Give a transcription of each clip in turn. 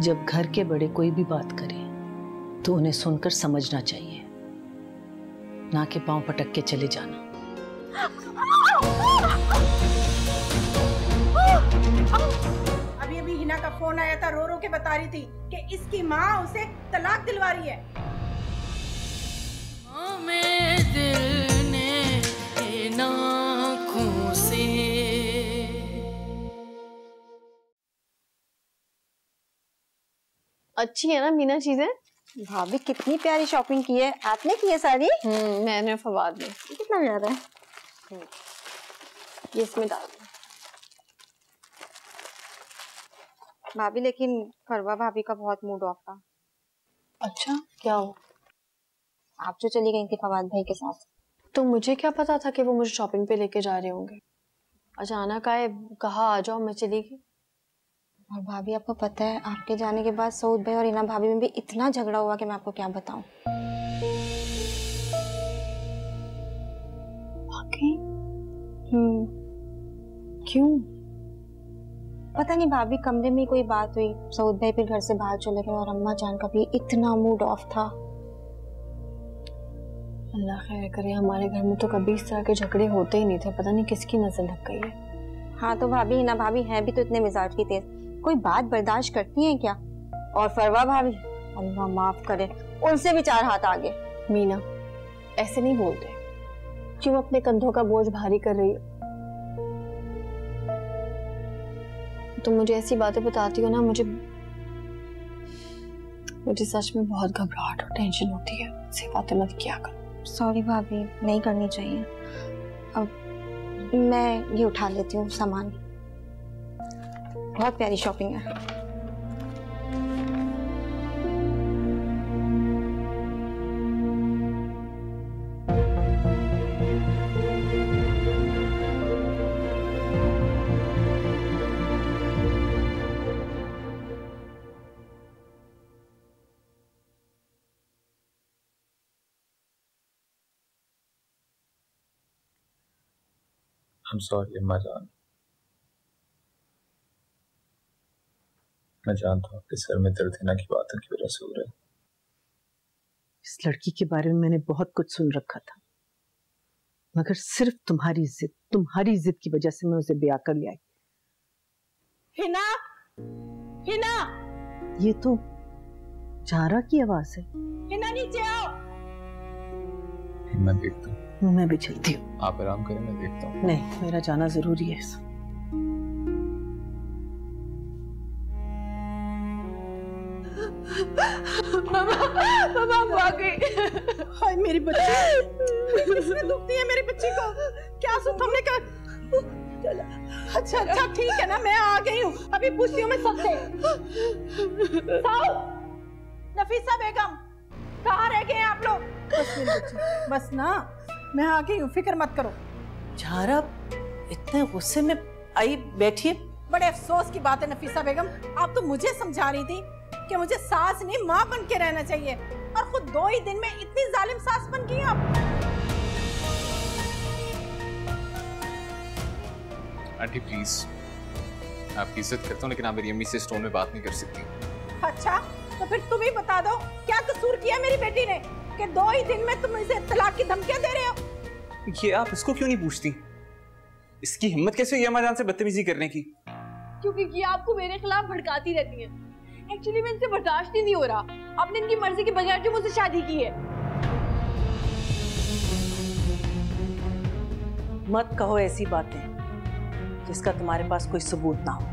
जब घर के बड़े कोई भी बात करें तो उन्हें सुनकर समझना चाहिए, ना कि पांव पटक के चले जाना। अभी अभी हिना का फोन आया था, रो रो के बता रही थी कि इसकी माँ उसे तलाक दिलवा रही है। दिल ने आँखों से अच्छी है ना मीना चीजें? भाभी कितनी प्यारी शॉपिंग की है आपने, की है सारी? मैंने फवाद ने। कितना प्यारा है। ये इसमें डाल दो भाभी। लेकिन फरवा भाभी का बहुत मूड ऑफ था। अच्छा क्या हो? आप जो चली गई थी फवाद भाई के साथ। तो मुझे क्या पता था कि वो मुझे शॉपिंग पे लेके जा रहे होंगे। अचानक आए, कहा आ जाओ, मैं चली गई। और भाभी आपको पता है आपके जाने के बाद सऊद भाई और हिना भाभी में भी इतना झगड़ा हुआ कि मैं आपको क्या बताऊं। क्यों? पता नहीं भाभी, कमरे में कोई बात हुई, सऊद भाई फिर घर से बाहर चले गए और अम्मा जान का भी इतना मूड ऑफ था। अल्लाह खैर करे, हमारे घर में तो कभी इस तरह के झगड़े होते ही नहीं थे, पता नहीं किसकी नजर लग गई है। हाँ तो भाभी, हिना भाभी है भी तो इतने मिजाज की तेज, कोई बात बर्दाश्त करती हैं क्या? और फरवा भाभी, अल्लाह माफ करे, उनसे भी 4 हाथ आगे। मीना ऐसे नहीं बोलते, क्यों अपने कंधों का बोझ भारी कर रही हो? तुम मुझे ऐसी बातें बताती हो ना, मुझे सच में बहुत घबराहट और टेंशन होती है। ऐसी बातें मत किया करो। सॉरी भाभी, नहीं करनी चाहिए। अब मैं ये उठा लेती हूँ सामान। बहुत प्यारी शॉपिंग है। I'm sorry अम्मा जान, मैं जानता हूँ आपके सर में दर्द हिना की बातों की वजह से हो रहा है। इस लड़की के बारे में मैंने बहुत कुछ सुन रखा था, मगर सिर्फ तुम्हारी जिद की वजह से मैं उसे ब्याह कर ले आई। हिना, हिना, ये तो जारा की आवाज है। हिना नीचे आओ। मैं देखता हूँ। मैं भी चलती हूँ। आप आराम करें, मैं देखता हूँ। नहीं, मेरा जाना जरूरी है। मामा आ गई। हाय मेरी बच्ची, किसने दुख दिया मेरी बच्ची को? क्या सुन तुमने अच्छा अच्छा ठीक है ना, मैं आ गई हूँ, अभी पूछती हूँ मैं सबसे। नफीसा बेगम, कहाँ रह गए आप लोग? बस मेरी बच्ची, बस ना, मैं आ गई हूँ, फिक्र मत करो। जारा इतने गुस्से में आई बैठी है। बड़े अफसोस की बात है नफीसा बेगम, आप तो मुझे समझा रही थी कि मुझे सास नहीं माँ बन के रहना चाहिए, और खुद 2 ही दिन में इतनी जालिम सास बन गई आप। आंटी प्लीज, आपकी इज्जत करता हूँ, लेकिन आप मेरी अम्मी से इस टोन में बात नहीं कर सकती। अच्छा तो फिर तुम ही बता दो, क्या कसूर किया मेरी बेटी ने कि 2 ही दिन में तुम इसे तलाक की धमकियां दे रहे हो? ये आप इसको क्यों नहीं पूछती? इसकी हिम्मत कैसे हुई अम्मा जान से बदतमीजी करने की? क्योंकि ये आपको मेरे खिलाफ भड़काती रहती है। एक्चुअली मैं इनसे बर्दाश्त ही नहीं हो रहा, आपने इनकी मर्जी के बगैर जो मुझसे शादी की है। मत कहो ऐसी बातें जिसका तुम्हारे पास कोई सबूत ना हो।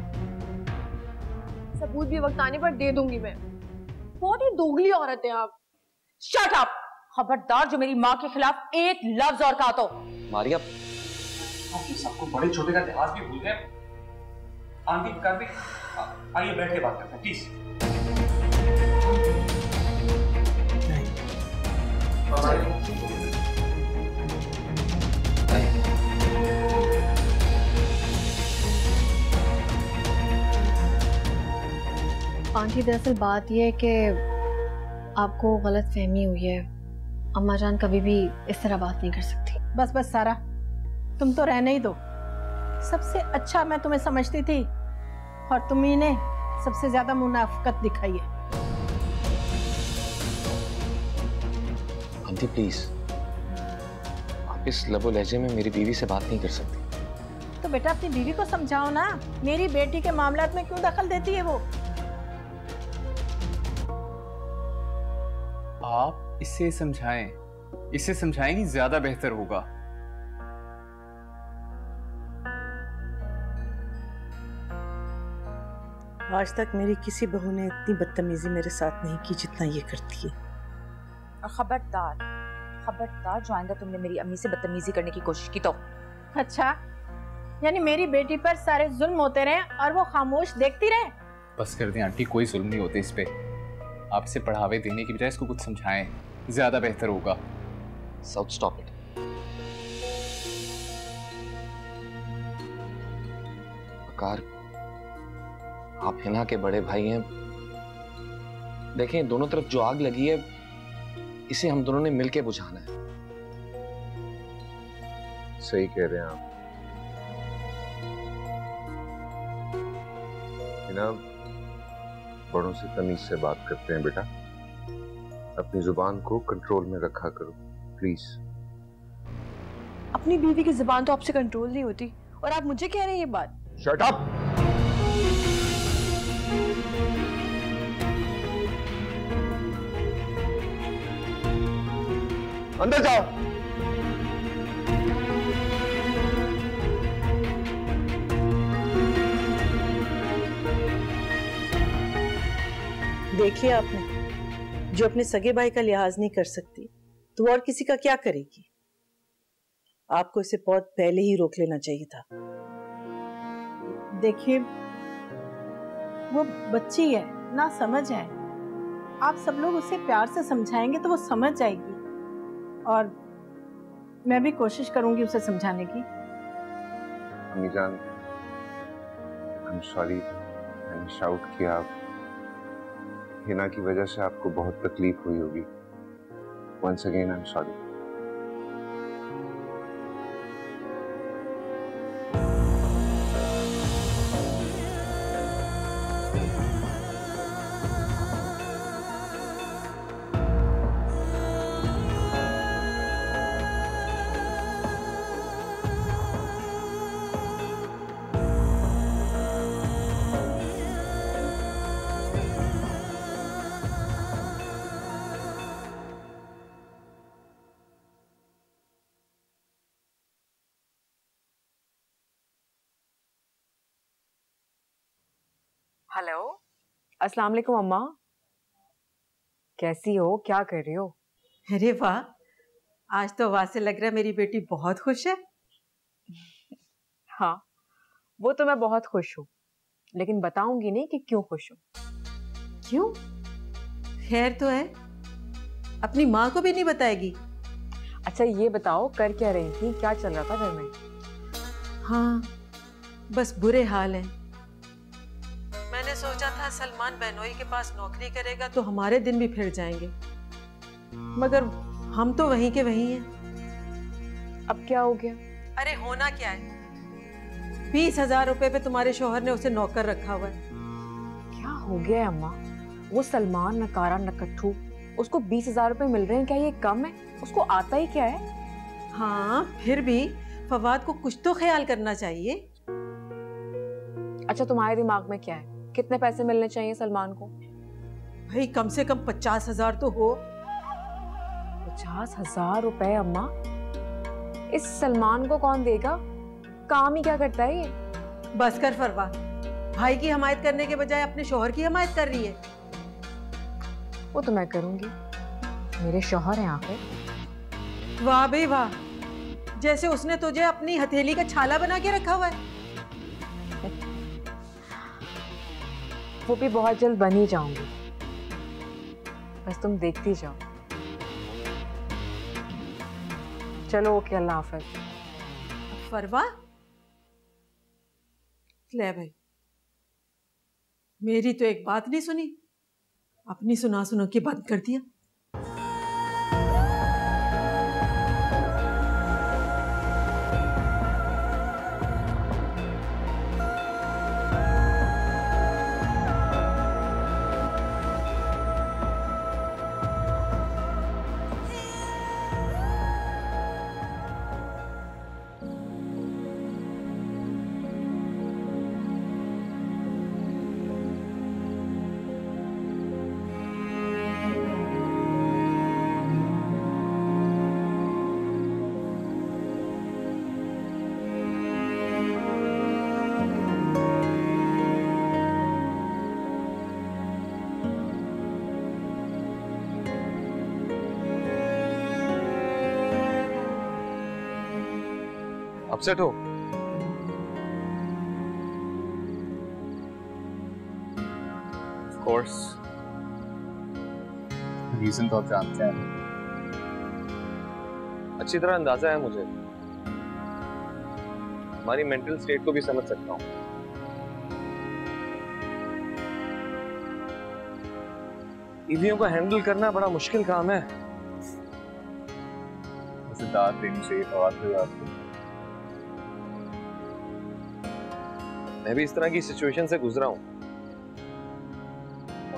सबूत भी वक्त आने पर दे दूंगी मैं। बहुत ही दोगली औरत है आप। Shut up! खबरदार जो मेरी माँ के खिलाफ एक लफ्ज और कहा तो। मारिया, सबको बड़े छोटे का लिहाज भी भूल गए। आंटी कर भी, आइए बैठ के बात करते हैं प्लीज। आंटी दरअसल बात यह है कि आपको गलत फहमी हुई है। अम्मा जान कभी भी इस तरह बात नहीं कर सकती। बस बस सारा, तुम तो रहने ही दो। सबसे अच्छा मैं तुम्हें समझती थी और तुम ही ने सबसे ज्यादा मुनाफिकत दिखाई है। आंटी प्लीज, आप इस लबो लहजे में मेरी बीवी से बात नहीं कर सकती। तो बेटा अपनी बीवी को समझाओ ना, मेरी बेटी के मामलात में क्यों दखल देती है वो। आप इसे समझाएं, इसे समझाएंगी ज्यादा बेहतर होगा। आज तक मेरी किसी बहू ने इतनी बदतमीजी मेरे साथ नहीं की जितना ये करती है। और खबरदार, खबरदार जो आएगा तुमने मेरी अम्मी से बदतमीजी करने की कोशिश की तो। अच्छा, यानी मेरी बेटी पर सारे जुल्म होते रहे और वो खामोश देखती रहे। बस कर दें आंटी, कोई जुल्म नहीं होते इस पे। आप इसे बढ़ावे देने की बजाय इसको कुछ समझाएं, ज्यादा बेहतर होगा। South stop it. वकार, आप हिना के बड़े भाई हैं। देखें, दोनों तरफ जो आग लगी है इसे हम दोनों ने मिलके बुझाना है। सही कह रहे हैं आप। हिना, बड़ों से तमीज से बात करते हैं बेटा। अपनी जुबान को कंट्रोल में रखा करो प्लीज। अपनी बीवी की जुबान तो आपसे कंट्रोल नहीं होती और आप मुझे कह रहे हैं ये बात। Shut up. अंदर जाओ। देख लिया आपने, जो अपने सगे भाई का लिहाज नहीं कर सकती तो और किसी का क्या करेगी। आपको इसे बहुत पहले ही रोक लेना चाहिए था। देखिए, वो बच्ची है, ना समझ है। आप सब लोग उसे प्यार से समझाएंगे तो वो समझ जाएगी, और मैं भी कोशिश करूंगी उसे समझाने की। अम्मी जान, आई एम सॉरी, मैंने शाउट किया। हिना की वजह से आपको बहुत तकलीफ हुई होगी। Once again I am sorry. Hello, अस्सलाम वालेकुम अम्मा। कैसी हो, क्या कर रही हो? अरे वाह, आज तो आवाज से लग रहा है मेरी बेटी बहुत खुश है। हाँ, वो तो मैं बहुत खुश हूँ, लेकिन बताऊंगी नहीं कि क्यों खुश हूँ। क्यों? खैर तो है, अपनी माँ को भी नहीं बताएगी? अच्छा ये बताओ, कर क्या रही थी, क्या चल रहा था घर में? हाँ, बस बुरे हाल हैं। मैंने सोचा था सलमान बहनोई के पास नौकरी करेगा तो हमारे दिन भी फिर जाएंगे, मगर हम तो वहीं के वहीं हैं। अब क्या हो गया? अरे होना क्या है, 20,000 रुपए पे तुम्हारे शौहर ने उसे नौकर रखा हुआ है। क्या हो गया है अम्मा? वो सलमान नकारा नकट्ठू, उसको 20,000 रुपए मिल रहे हैं, क्या ये कम है? उसको आता ही क्या है? हाँ, फिर भी फवाद को कुछ तो ख्याल करना चाहिए। अच्छा तुम्हारे दिमाग में क्या है, कितने पैसे मिलने चाहिए सलमान को? भाई कम से कम 50,000 तो हो। 50,000 रुपए अम्मा? इस सलमान को कौन देगा? काम ही क्या करता है ये? बस कर फरवा, भाई की हमायत करने के बजाय अपने शौहर की हमायत कर रही है। वो तो मैं करूंगी, मेरे शौहर हैं आखिर। वाह बे वाह, जैसे उसने तुझे अपनी हथेली का छाला बना के रखा हुआ है। वो भी बहुत जल्द बन ही जाऊंगी, बस तुम देखती जाओ। चलो ओके, अल्लाह हाफ़िज़। फरवा, ले भाई, मेरी तो एक बात नहीं सुनी, अपनी सुना सुना के बंद कर दिया। अपसेट हो? Of course. रीजन तो आप जानते हैं। अच्छी तरह अंदाजा है मुझे, हमारी मेंटल स्टेट को भी समझ सकता हूँ। बीवियों को हैंडल करना बड़ा मुश्किल काम है। मुझे दाद देनी चाहिए बात हुई आपको। मैं भी इस तरह की सिचुएशन से गुजरा हूँ।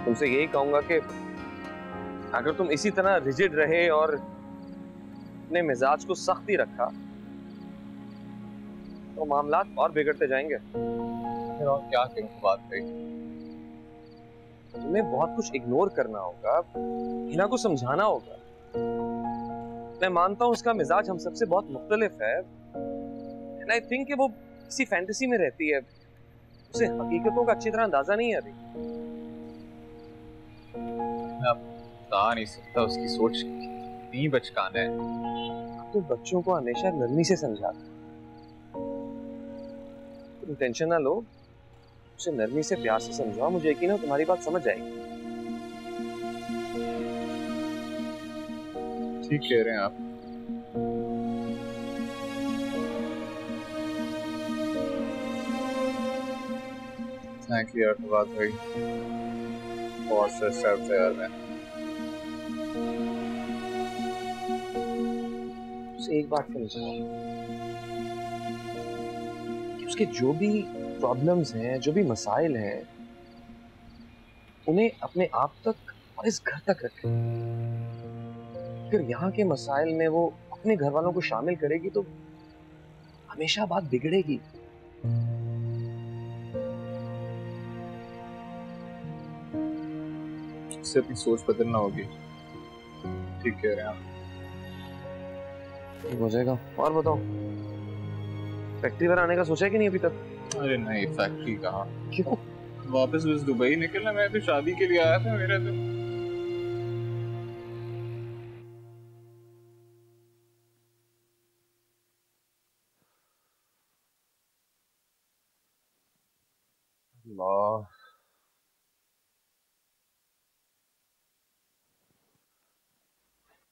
तुमसे यही कहूंगा कि अगर तुम इसी तरह रिजिड रहे और अपने मिजाज को सख्ती रखा तो मामलात और बिगड़ते जाएंगे। फिर और क्या करूं बात पे? तुम्हें बहुत कुछ इग्नोर करना होगा, हिना को समझाना होगा। मैं मानता हूं उसका मिजाज हम सबसे बहुत मुख्तलिफ है, एंड आई थिंक कि वो किसी फैंटेसी में रहती है, उसे हकीकतों का अच्छी तरह अंदाजा नहीं है अभी। मैं बता नहीं सकता उसकी सोच कितनी बचकाना है। तो बच्चों को हमेशा नरमी से समझाता, तुम टेंशन ना लो, उसे नरमी से प्यार से समझाओ, मुझे यकीन है तुम्हारी बात समझ जाएगी। ठीक कह रहे हैं आप। थैंक यू यार, बात हुई बहुत स्ट्रेस आउट था यार मैं। उसे एक बात समझाओ कि उसके जो भी प्रॉब्लम्स हैं, जो भी मसाइल हैं, उन्हें अपने आप तक और इस घर तक रखें। अगर यहाँ के मसाइल में वो अपने घर वालों को शामिल करेगी तो हमेशा बात बिगड़ेगी। उससे अपनी सोच बदलना होगी। ठीक कह रहे हैं आप। ठीक हो जाएगा। और बताओ, फैक्ट्री पर आने का सोचा है कि नहीं अभी तक? अरे नहीं, फैक्ट्री कहाँ? क्यों? वापस बस दुबई निकलना। मैं तो शादी के लिए आया था, मेरा तो। अल्लाह,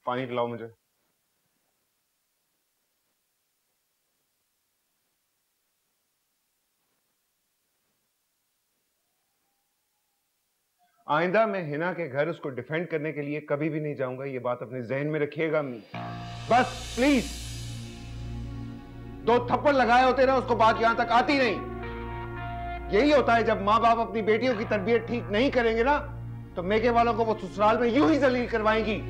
पानी पिलाओ मुझे। आइंदा मैं हिना के घर उसको डिफेंड करने के लिए कभी भी नहीं जाऊंगा, ये बात अपने जहन में रखिएगा। बस प्लीज, 2 थप्पड़ लगाए होते ना, उसको बात यहां तक आती नहीं। यही होता है जब माँ बाप अपनी बेटियों की तरबियत ठीक नहीं करेंगे ना, तो मेके वालों को वो ससुराल में यूं ही जलील करवाएंगी।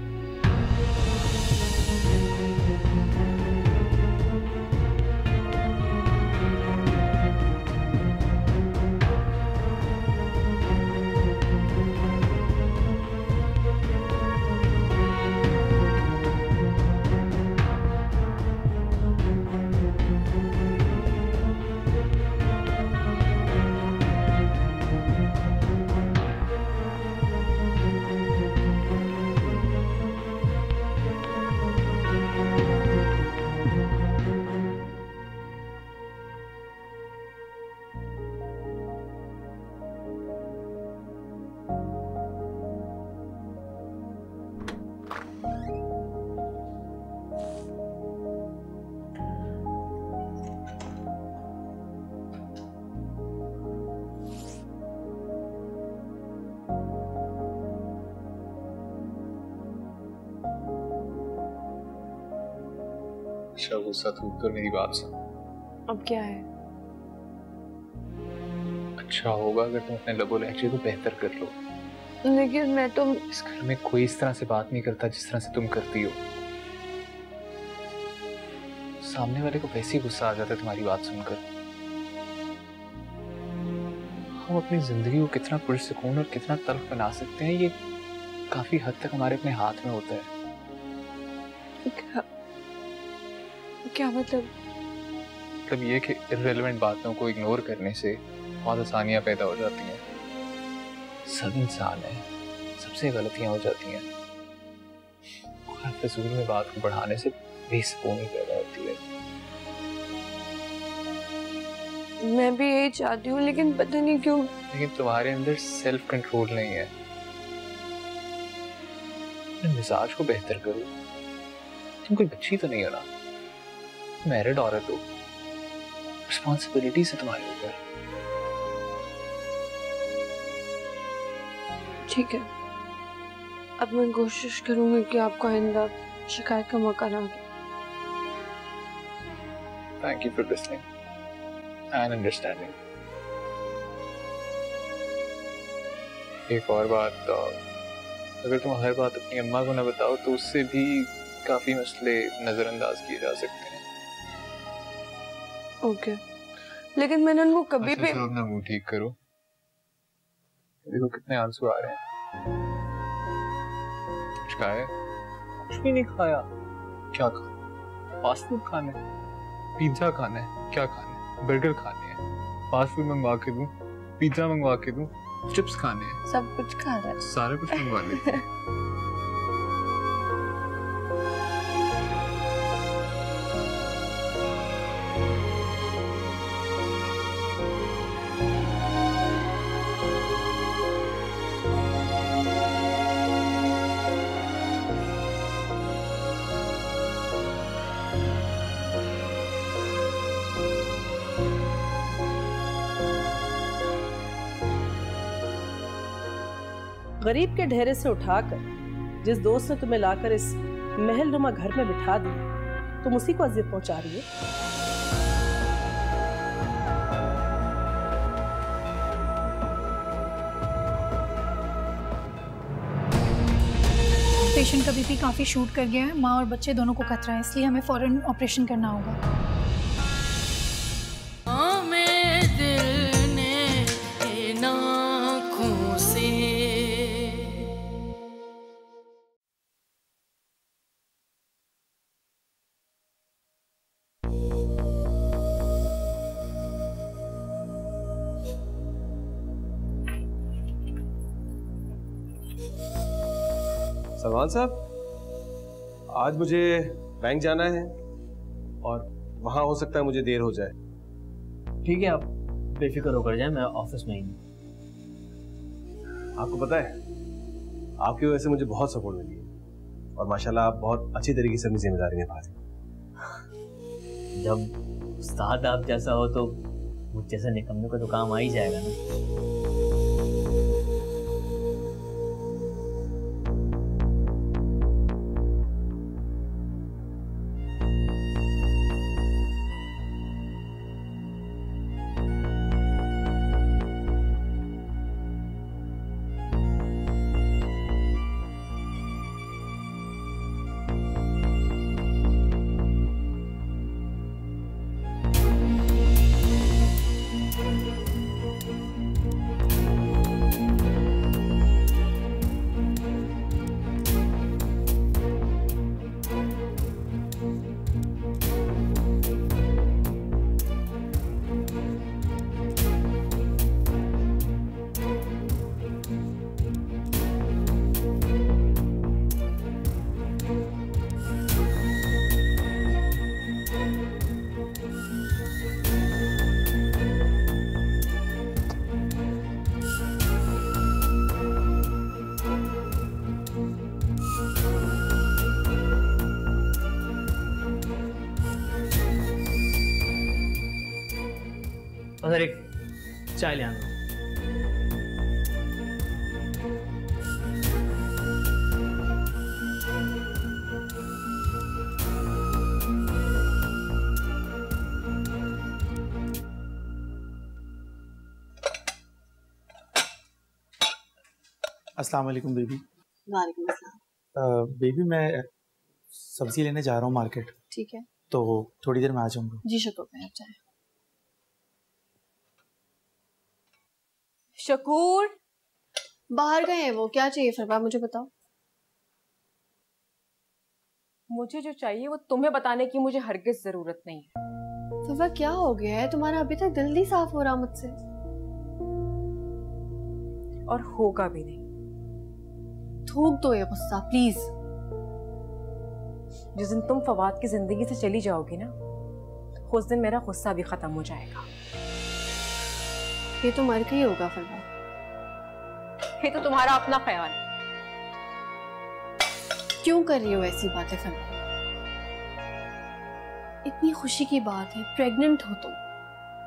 अच्छा गुस्सा थूक कर मेरी बात सुन। अब क्या है? अच्छा होगा अगर तुम अपने लबो लहजे को बेहतर कर लो। लेकिन मैं तो इस घर में कोई इस तरह से बात नहीं करता जिस तरह से तुम करती हो। सामने वाले को वैसे ही गुस्सा आ जाता है तुम्हारी बात सुनकर। हम अपनी जिंदगी को कितना पुरसुकून और कितना तल्ख बना सकते हैं, ये काफी हद तक हमारे अपने हाथ में होता है। क्या मतलब? मतलब ये कि इर्रेलेवेंट बातों को इग्नोर करने से बहुत आसानियां पैदा हो जाती हैं। सब इंसान है, सबसे गलतियां हो जाती हैं। फजूल में बात को बढ़ाने से बेसुकूनी पैदा होती है। मैं भी यही चाहती हूँ, लेकिन पता नहीं क्यों। लेकिन तुम्हारे अंदर सेल्फ कंट्रोल नहीं है। अपने मिजाज को बेहतर करो। तुम कोई बच्ची तो नहीं हो ना, मैरिड औरत हो, रिस्पॉन्सिबिलिटी है तुम्हारे ऊपर। ठीक है, अब मैं कोशिश करूंगी कि आपको आइंदा शिकायत का मौका ना दे। Thank you for listening and understanding. एक और बात, अगर तुम हर बात अपनी अम्मा को ना बताओ तो उससे भी काफी मसले नजरअंदाज किए जा सकते हैं। ओके, लेकिन मैंने उनको कभी भी अपना मुंह ठीक करो। देखो कितने आंसू आ रहे हैं। कुछ खाया? कुछ भी नहीं खाया। क्या खाना? फास्ट फूड खाना है, पिज्जा खाना है, क्या खाना है? बर्गर खाने हैं, फास्ट फूड मंगवा के दूं, पिज्जा मंगवा के दूं, चिप्स खाने हैं, सब कुछ खा रहा है। सारा कुछ मंगवा लेते हैं। गरीब के ढेरे से उठाकर जिस दोस्त ने तुम्हें लाकर इस महलनुमा घर में बिठा दिया, तुम उसी को अजियत पहुंचा रही हो। पेशेंट का बीपी काफ़ी शूट कर गया है, माँ और बच्चे दोनों को खतरा है, इसलिए हमें फौरन ऑपरेशन करना होगा। सलमान साहब, आज मुझे बैंक जाना है और वहां हो सकता है मुझे देर हो जाए। ठीक है, आप बेफिक्र होकर जाए, मैं ऑफिस में ही हूँ। आपको पता है, आपकी वजह से मुझे बहुत सपोर्ट मिली है और माशाल्लाह आप बहुत अच्छी तरीके से अपनी जिम्मेदारी निभाते हैं। जब उस्ताद आप जैसा हो तो मुझ जैसे निकम्मे को तो काम आ ही जाएगा ना। और एक चाय ले आना। अस्सलाम वालेकुम बेबी। वालेकुम अस्सलाम। बेबी मैं सब्जी लेने जा रहा हूँ मार्केट। ठीक है, तो थोड़ी देर में आ जाऊंगा। जी शकूर में, आप जाए। शकूर बाहर गए हैं वो, क्या चाहिए फरवा, मुझे बताओ। मुझे जो चाहिए वो तुम्हें बताने की मुझे हरगिज जरूरत नहीं है। फरवा क्या हो गया है तुम्हारा, अभी तक दिल नहीं साफ हो रहा मुझसे। और होगा भी नहीं। थूक दो ये गुस्सा प्लीज। जिस दिन तुम फवाद की जिंदगी से चली जाओगी ना, उस दिन मेरा गुस्सा भी खत्म हो जाएगा। ये तो मर के ही होगा फरवा। ये तो तुम्हारा अपना ख्याल है। क्यों कर रही हो ऐसी बातें फरवा? इतनी खुशी की बात है, प्रेग्नेंट हो तुम,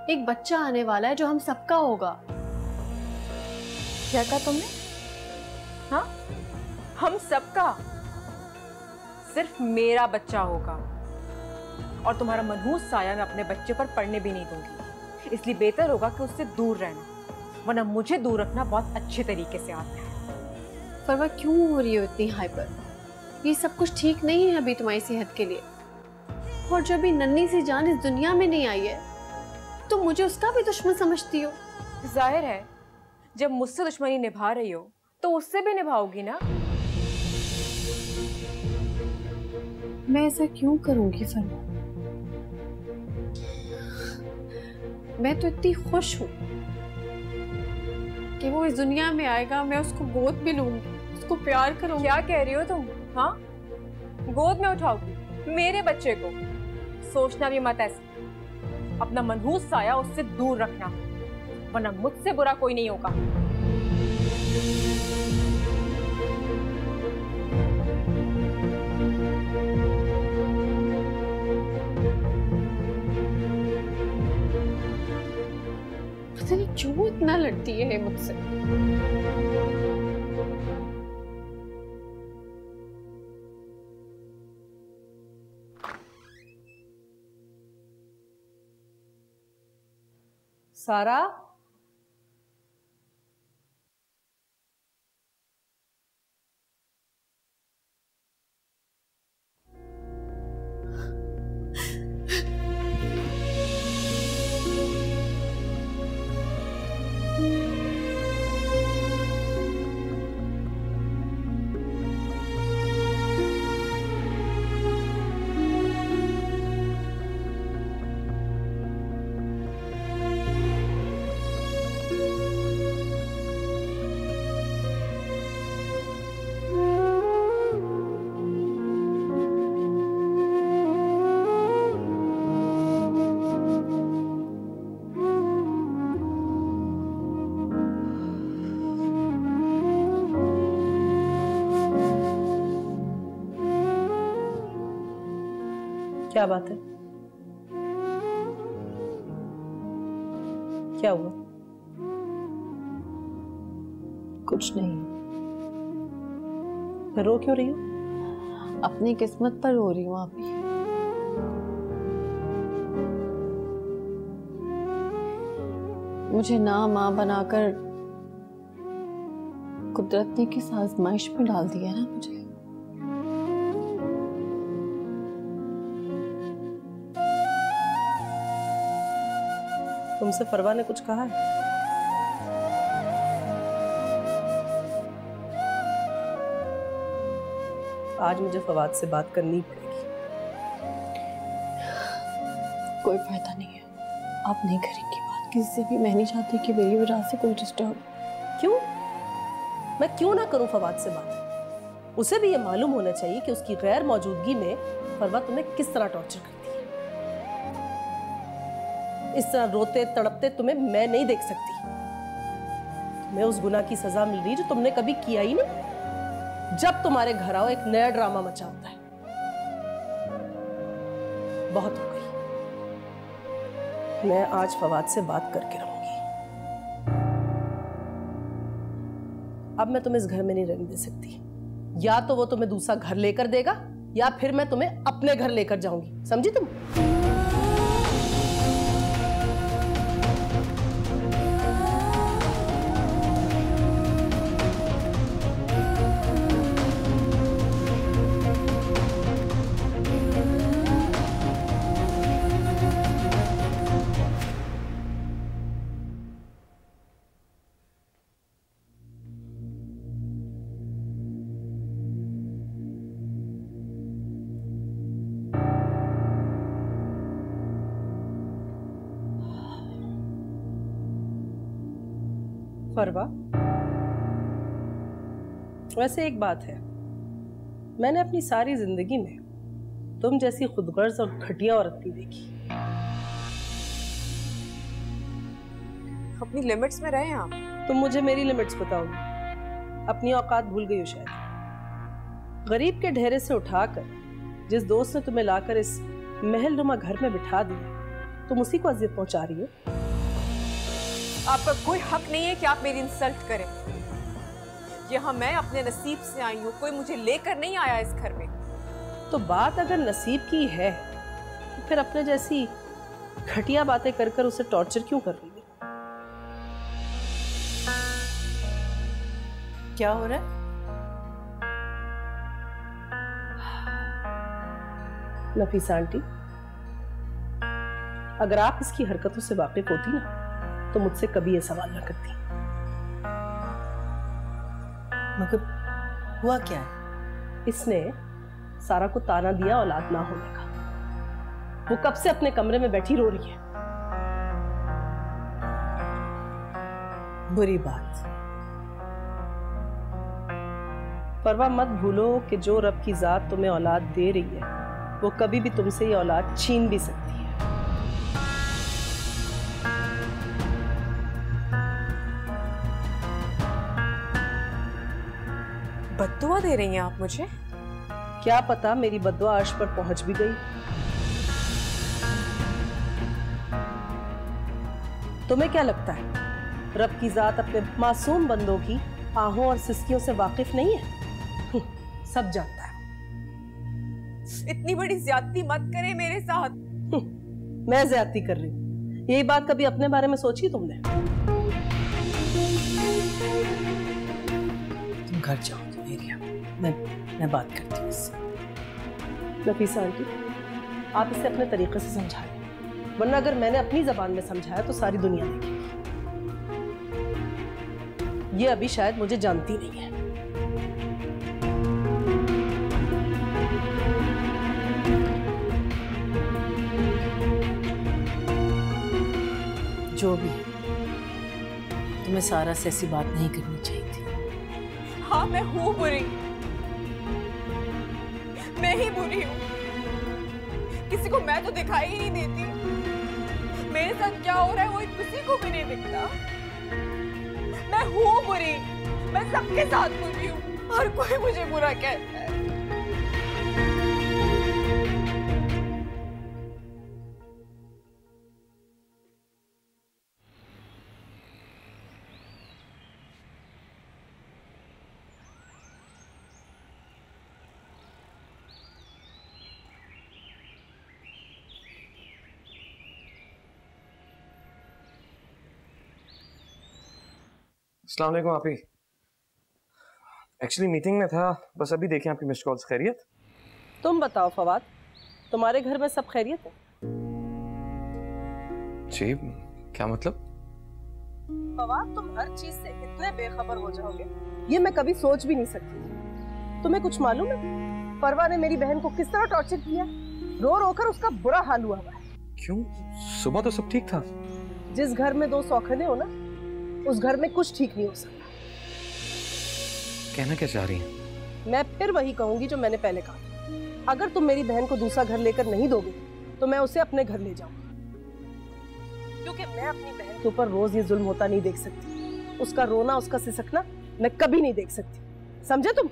एक बच्चा आने वाला है जो हम सबका होगा। क्या कहा तुमने? हाँ, हम सबका? सिर्फ मेरा बच्चा होगा, और तुम्हारा मनहूस साया मैं अपने बच्चे पर पड़ने भी नहीं दूंगी। इसलिए बेहतर होगा कि उससे दूर रहना, वरना मुझे दूर रखना बहुत अच्छे तरीके से आता है। फरवा क्यों हो रही हो इतनी हाइपर? ये सब कुछ ठीक नहीं है अभी तुम्हारी सेहत के लिए। और जब भी नन्ही सी जान इस दुनिया में नहीं आई है तो मुझे उसका भी दुश्मन समझती हो। जाहिर है, जब मुझसे दुश्मनी निभा रही हो तो उससे भी निभाओगी ना। मैं ऐसा क्यों करूंगी फरमा? मैं तो इतनी खुश हूं कि वो इस दुनिया में आएगा, मैं उसको गोद में लूंगी, उसको प्यार करूंगी। क्या कह रही हो तुम? हाँ, गोद में उठाओगी मेरे बच्चे को? सोचना भी मत ऐसे। अपना मनहूस साया उससे दूर रखना, वरना मुझसे बुरा कोई नहीं होगा। पता नहीं क्यों इतना लड़ती है मुझसे। सारा, क्या बात है? क्या हुआ? कुछ नहीं। मैं रो क्यों रही हूँ? अपनी किस्मत पर रो रही हूँ आप ही। मुझे ना माँ बनाकर कुदरत ने किस आजमाइश में डाल दिया ना मुझे। तुमसे फरवा ने कुछ कहा है? आज मुझे फवाद से बात करनी पड़ेगी। कोई फायदा नहीं है, आप नहीं करेंगी बात किसी से भी। मैं नहीं चाहती कि मेरी वजह से कोई डिस्टर्ब। क्यों? मैं क्यों ना करूं फवाद से बात? उसे भी ये मालूम होना चाहिए कि उसकी गैर मौजूदगी में फरवा तुम्हें किस तरह टॉर्चर करती है। इस तरह रोते तड़पते तुम्हें मैं नहीं देख सकती। तुम्हें उस गुनाह की सजा मिल रही जो तुमने कभी किया ही नहीं। जब तुम्हारे घर आओ एक नया ड्रामा मचा होता है। बहुत हो गई। मैं आज फवाद से बात करके रहूंगी। अब मैं तुम्हें इस घर में नहीं रहने दे सकती। या तो वो तुम्हें दूसरा घर लेकर देगा या फिर मैं तुम्हें अपने घर लेकर जाऊंगी। समझी तुम? फरवा, वैसे एक बात है, मैंने अपनी सारी जिंदगी में तुम जैसी खुदगर्ज और घटिया औरत नहीं देखी। अपनी लिमिट्स में रहें आप। तुम मुझे मेरी लिमिट्स बताओगी? अपनी औकात भूल गई हो शायद। गरीब के ढेरे से उठाकर जिस दोस्त ने तुम्हें लाकर इस महलनुमा घर में बिठा दिया, तुम उसी को अजियत पहुंचा रही हो। आपका कोई हक नहीं है कि आप मेरी इंसल्ट करें। यहाँ मैं अपने नसीब से आई हूँ, कोई मुझे लेकर नहीं आया इस घर में। तो बात अगर नसीब की है तो फिर अपने जैसी घटिया बातें कर कर उसे टॉर्चर क्यों कर रही है? क्या हो रहा है? नफीसा आंटी, अगर आप इसकी हरकतों से वाकिफ होती ना तो मुझसे कभी ये सवाल ना करती। मगर हुआ क्या है? इसने सारा को ताना दिया औलाद ना होने का। वो कब से अपने कमरे में बैठी रो रही है। बुरी बात। परवाह मत भूलो कि जो रब की जात तुम्हें औलाद दे रही है वो कभी भी तुमसे ये औलाद छीन भी सकती है। बद्दुआ दे रही हैं आप मुझे? क्या पता मेरी बद्दुआ अर्श पर पहुंच भी गई। तुम्हें क्या लगता है रब की जात अपने मासूम बंदों की आहों और सिसकियों से वाकिफ नहीं है? सब जानता है। इतनी बड़ी ज्यादती मत करे मेरे साथ। मैं ज्यादती कर रही हूँ? यही बात कभी अपने बारे में सोची तुमने? तुम घर जाओ एरिया, मैं बात करती हूँ इससे। नफीसा आंटी, आप इसे अपने तरीके से समझाएं, वरना अगर मैंने अपनी जबान में समझाया तो सारी दुनिया देखेगी। ये अभी शायद मुझे जानती नहीं है। जो भी, तुम्हें सारा से ऐसी बात नहीं करनी चाहिए थी। हाँ, मैं हूँ बुरी, मैं ही बुरी हूँ। किसी को मैं तो दिखाई ही नहीं देती। मेरे साथ क्या हो रहा है वो किसी को भी नहीं दिखता। मैं हूँ बुरी, मैं सबके साथ बुरी हूँ। हर कोई मुझे बुरा कहता है। अस्सलाम वालेकुम आपी। एक्चुअली मीटिंग में था, बस अभी देखें आपकी मिस्ड कॉल्स। खैरियत? तुम बताओ फवाद, तुम्हारे घर में सब खैरियत है? जी, क्या मतलब? फवाद, तुम हर चीज से इतने बेखबर हो जाओगे ये मैं कभी सोच भी नहीं सकती थी। तुम्हें कुछ मालूम है परवा ने मेरी बहन को किस तरह टॉर्चर किया? रो रो कर उसका बुरा हाल हुआ है। क्यों? सुबह तो सब ठीक था। जिस घर में दो सौखने हो ना, उस घर में कुछ ठीक नहीं हो सकता। कहना क्या चाह रही हैं? मैं फिर वही कहूंगी जो मैंने पहले कहा। अगर तुम मेरी बहन को दूसरा घर लेकर नहीं दोगे तो मैं उसे अपने घर ले जाऊंगी, क्योंकि मैं अपनी बहन के ऊपर रोज ये जुल्म होता नहीं देख सकती। उसका रोना, उसका सिसकना मैं कभी नहीं देख सकती। समझे तुम?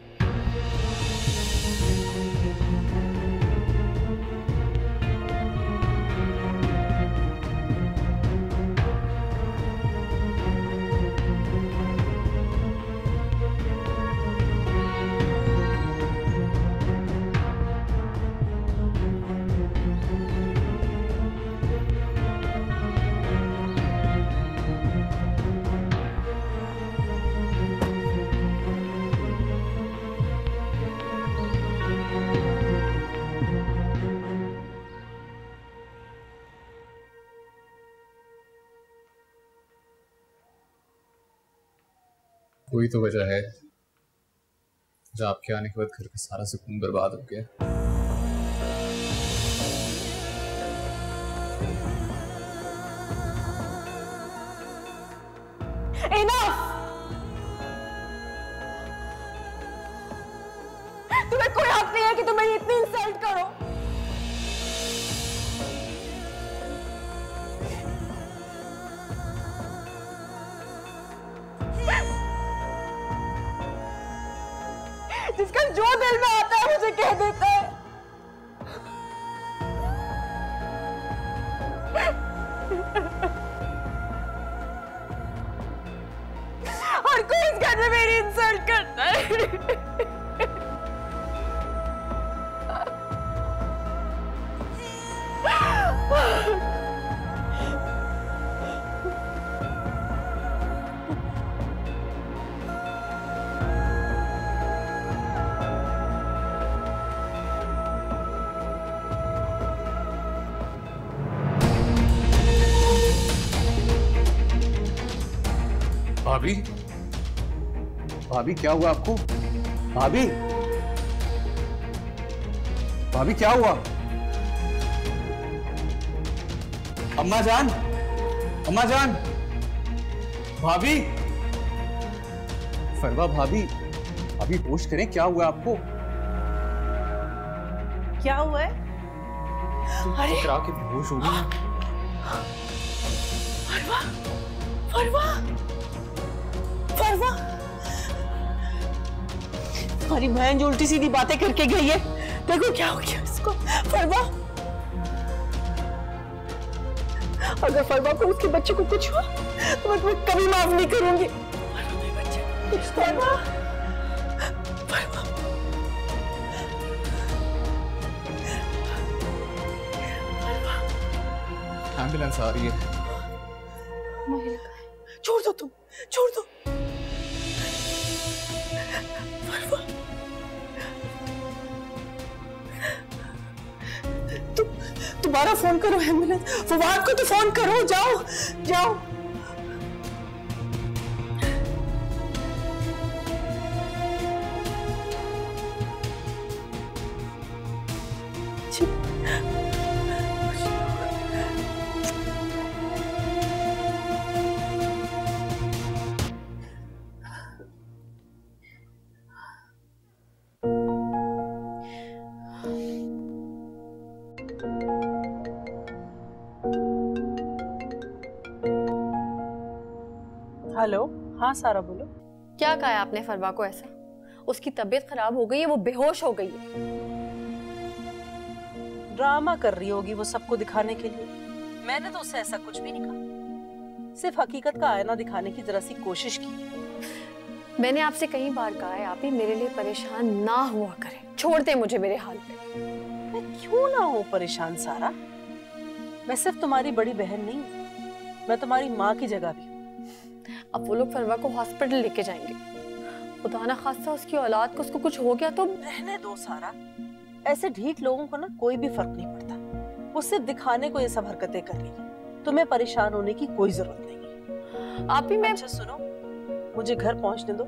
कोई तो वजह है जो आपके आने के बाद घर का सारा सुकून बर्बाद हो गया। तुम्हें कोई हक नहीं है कि तुम मेरी इतनी इंसल्ट करो। जिसका जो दिल में आता है मुझे कह देता है। और कोई इस घर में मेरी इंसल्ट करता है। भाभी, भाभी क्या हुआ आपको? भाभी, भाभी क्या हुआ? अम्मा जान, अम्मा जान, भाभी, फरवा भाभी, अभी होश करें, क्या हुआ आपको? क्या हुआ है? अरे टकरा के बेहोश हो गई। फरवा, फरवा, फरवा, तुम्हारी बहन जो उल्टी सीधी बातें करके गई है, देखो क्या हो गया इसको। फरवा, अगर फरवा को उसके बच्चे को कुछ हुआ तो मैं तुम्हें कभी माफ नहीं करूंगी। फरवा, फरवा, एम्बुलेंस आ रही है। छोड़ दो तुम, छोड़ दो। फरवा, दोबारा फोन करो एम्बुलेंस, फवाद को तो फोन करो, जाओ जाओ। हेलो, हाँ सारा बोलो। क्या कहा है आपने फरवा को ऐसा? उसकी तबीयत खराब हो गई है, वो बेहोश हो गई है। ड्रामा कर रही होगी वो सबको दिखाने के लिए। मैंने तो उससे ऐसा कुछ भी नहीं कहा, सिर्फ हकीकत का आईना दिखाने की जरा सी कोशिश की। मैंने आपसे कई बार कहा है आप ही मेरे लिए परेशान ना हुआ करें, छोड़ दे मुझे मेरे हाल पे। मैं क्यों ना हूँ परेशान सारा? मैं सिर्फ तुम्हारी बड़ी बहन नहीं, मैं तुम्हारी माँ की जगह भी हूँ। अब वो लोग फरवा को हॉस्पिटल लेके जाएंगे, खुदा ना खास्ता उसकी औलाद को उसको कुछ हो गया तो। रहने दो सारा, ऐसे ढीठ लोगों को ना कोई भी फर्क नहीं पड़ता, वो सिर्फ दिखाने को ये सब हरकतें कर रही है। तुम्हें परेशान होने की कोई जरूरत नहीं। आप ही मैं अच्छा सुनो, मुझे घर पहुंचने दो,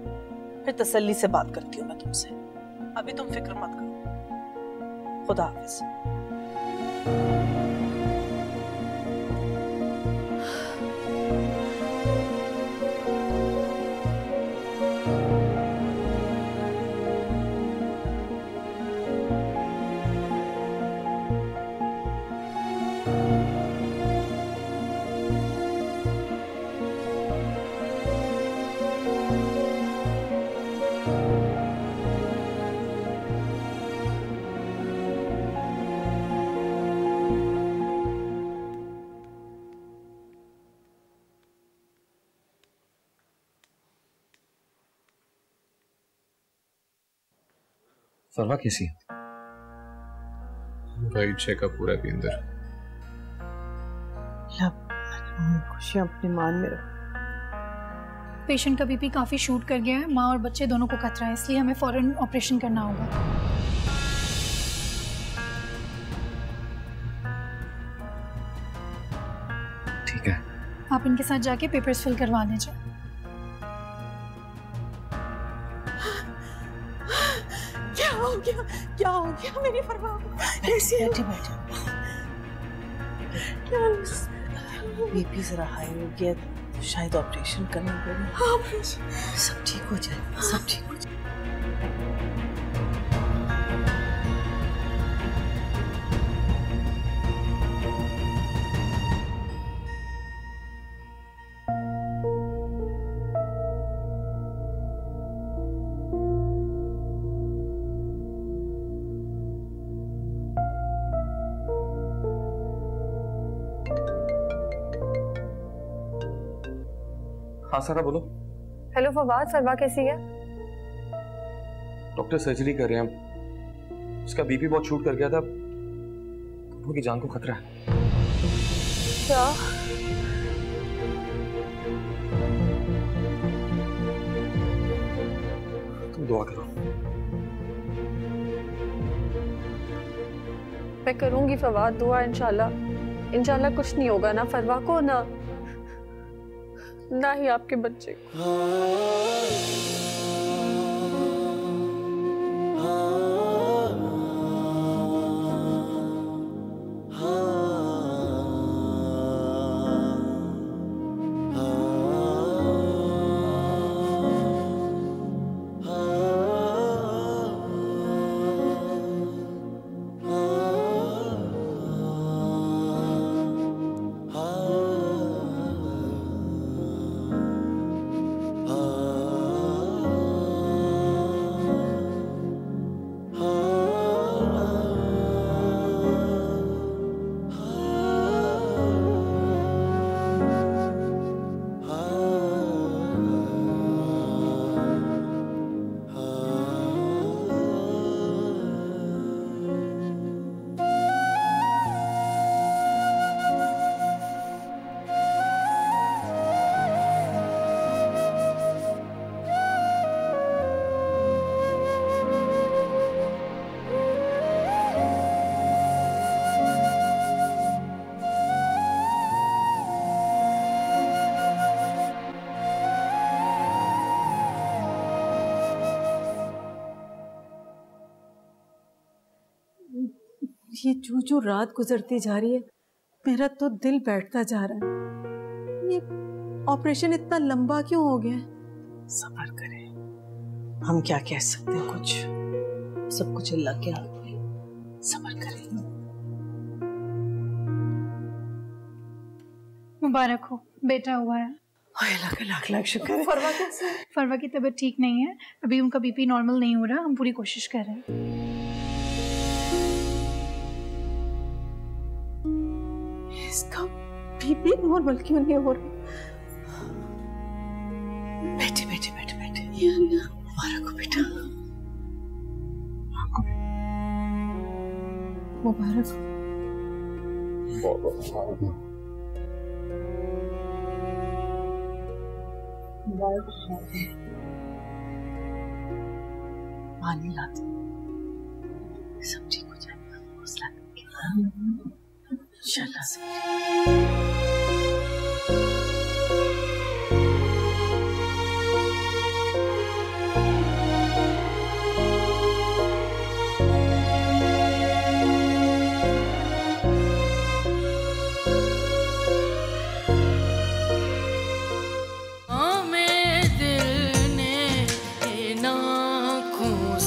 फिर तसल्ली से बात करती हूँ मैं तुमसे। अभी तुम फिक्र मत करो। खुदा हाफिज। फरवा कैसी है? भाई चेकअप पूरा भी अंदर। खुशियां अपनी मान में रखो। पेशेंट का बीपी काफ़ी शूट कर गया है, माँ और बच्चे दोनों को खतरा है, इसलिए हमें फौरन ऑपरेशन करना होगा। ठीक है, आप इनके साथ जाके पेपर्स फिल करवा लीजिए। क्या हो गया? क्या हो गया मेरी फरवा को? कैसी है? बैठे बीपी जरा हाई हो गया तो शायद ऑपरेशन करना पड़ेगा। हाँ, सब ठीक हो जाए, सब ठीक हो जाए। हाँ सारा बोलो। हेलो फवाद, फरवा कैसी है? डॉक्टर सर्जरी कर रहे हैं, उसका बीपी बहुत शूट कर गया था, उनकी जान को खतरा है। क्या? तुम दुआ करो। मैं करूंगी फवाद दुआ, इंशाल्लाह कुछ नहीं होगा, ना फरवा को ना ही आपके बच्चे को। ये जो जो रात गुजरती जा रही है, मेरा तो दिल बैठता जा रहा है। ये ऑपरेशन इतना लंबा क्यों हो गया? सब्र करें, हम क्या कह सकते हैं, कुछ सब कुछ अल्लाह के हाथ में। सब्र करें। मुबारक हो, बेटा हुआ है। अल्लाह का लाख लाख शुक्र है। फरवा कैसे है? फरवा की तबीयत ठीक नहीं है, अभी उनका बीपी नॉर्मल नहीं हो रहा, हम पूरी कोशिश कर रहे हैं। इसका बीपी नॉर्मल क्यों नहीं हो रहा? बैठे बैठे बैठे बैठे। या अल्लाह, मुबारक हो बेटा। मुबारक पानी लाते, सब ठीक हो जाएगा, हौसला इंशाल्लाह से। मेरे दिल ने इन आँखों